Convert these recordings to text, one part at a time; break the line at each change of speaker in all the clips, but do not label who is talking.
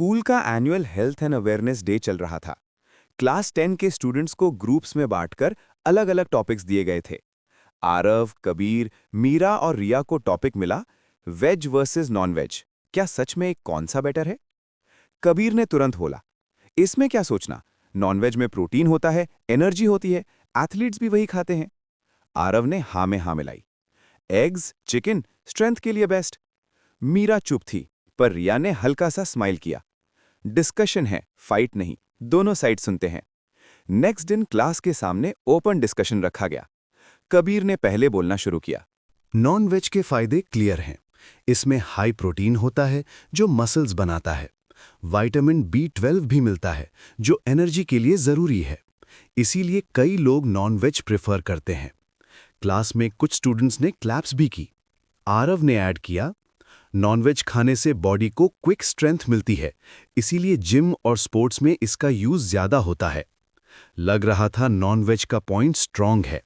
School का annual health and awareness day चल रहा था। क्लास 10 के स्टूडेंट्स को ग्रुप्स में बांटकर अलग-अलग टॉपिक्स दिए गए थे। आरव, कबीर, मीरा और रिया को टॉपिक मिला वेज वर्सेस नॉन वेज। क्या सच में कौन सा बेटर है? कबीर ने तुरंत बोला, इसमें क्या सोचना, नॉनवेज में प्रोटीन होता है, एनर्जी होती है, एथलीट्स भी वही खाते हैं। आरव ने हाँ में हाँ मिलाई, एग्स, चिकन स्ट्रेंथ के लिए बेस्ट। मीरा चुप थी, पर रिया ने हल्का सा स्माइल किया। डिस्कशन है, फाइट नहीं, दोनों साइड सुनते हैं। नेक्स्ट दिन क्लास के सामने ओपन डिस्कशन रखा गया। कबीर ने पहले बोलना शुरू किया।
नॉन वेज के फायदे क्लियर हैं। इसमें हाई प्रोटीन होता है जो मसल्स बनाता है। विटामिन B12 भी मिलता है जो एनर्जी के लिए ज़रूरी है। इसीलिए कई लोग नॉन वेज प्रेफर करते हैं। क्लास में कुछ स्टूडेंट्स ने क्लैप्स भी की। आरव ने ऐड किया, नॉनवेज खाने से बॉडी को क्विक स्ट्रेंथ मिलती है, इसीलिए जिम और स्पोर्ट्स में इसका यूज ज्यादा होता है। लग रहा था नॉनवेज का पॉइंट स्ट्रांग है।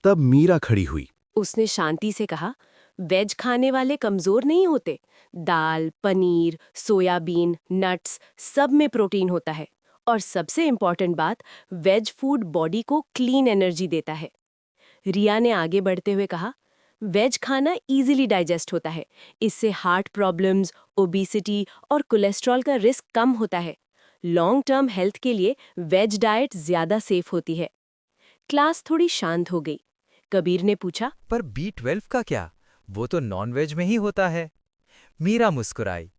तब मीरा खड़ी हुई।
उसने शांति से कहा, वेज खाने वाले कमजोर नहीं होते। दाल, पनीर, सोयाबीन, नट्स सब में प्रोटीन होता है। और सबसे इम्पॉर्टेंट बात, वेज फूड बॉडी को क्लीन एनर्जी देता है। रिया ने आगे बढ़ते हुए कहा, वेज खाना इजीली डाइजेस्ट होता है। इससे हार्ट प्रॉब्लम्स, ओबेसिटी और कोलेस्ट्रॉल का रिस्क कम होता है। लॉन्ग टर्म हेल्थ के लिए वेज डाइट ज्यादा सेफ होती है। क्लास थोड़ी शांत हो गई। कबीर ने पूछा,
पर B12 का क्या? वो तो नॉनवेज में ही होता है। मीरा मुस्कुराई।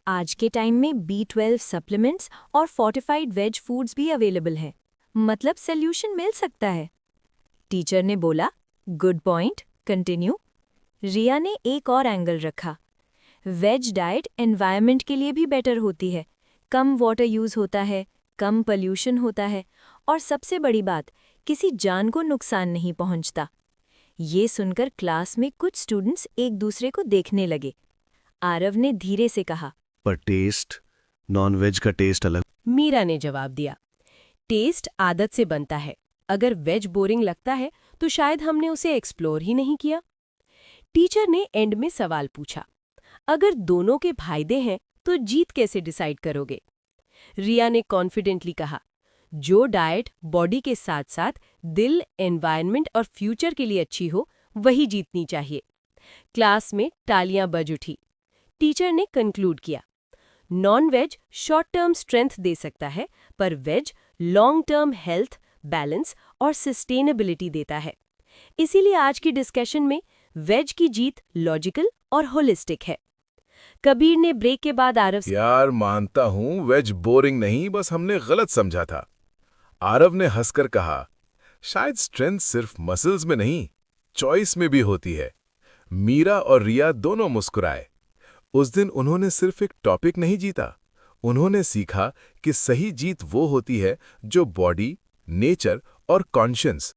आज के टाइम में B12 सप्लीमेंट्स और फोर्टिफाइड वेज फूड्स भी अवेलेबल हैं। मतलब सोल्यूशन मिल सकता है। टीचर ने बोला, गुड पॉइंट, कंटिन्यू। रिया ने एक और एंगल रखा। वेज डाइट एनवायरनमेंट के लिए भी बेटर होती है। कम वाटर यूज होता है, कम पोल्यूशन होता है और सबसे बड़ी बात, किसी जान को नुकसान नहीं पहुंचता। ये सुनकर क्लास में कुछ स्टूडेंट्स एक दूसरे को देखने लगे। आरव ने धीरे से कहा,
पर टेस्ट, नॉनवेज का टेस्ट अलग।
मीरा ने जवाब दिया, टेस्ट आदत से बनता है। अगर वेज बोरिंग लगता है तो शायद हमने उसे एक्सप्लोर ही नहीं किया। टीचर ने एंड में सवाल पूछा, अगर दोनों के फायदे हैं तो जीत कैसे डिसाइड करोगे? रिया ने कॉन्फिडेंटली कहा, जो डाइट बॉडी के साथ साथ दिल, एनवायरनमेंट और फ्यूचर के लिए अच्छी हो, वही जीतनी चाहिए। क्लास में तालियां बज उठी। टीचर ने कंक्लूड किया, non veg short term strength दे सकता है, पर veg long term health, balance और सस्टेनेबिलिटी देता है। इसीलिए आज की डिस्कशन में वेज की जीत लॉजिकल और होलिस्टिक है। कबीर ने ब्रेक के बाद आरव से,
यार मानता हूं वेज बोरिंग नहीं, बस हमने गलत समझा था। आरव ने हंसकर कहा, शायद स्ट्रेंथ सिर्फ मसल्स में नहीं, चॉइस में भी होती है। मीरा और रिया दोनों मुस्कुराए। उस दिन उन्होंने सिर्फ एक टॉपिक नहीं जीता, उन्होंने सीखा कि सही जीत वो होती है जो बॉडी, नेचर और कॉन्शियस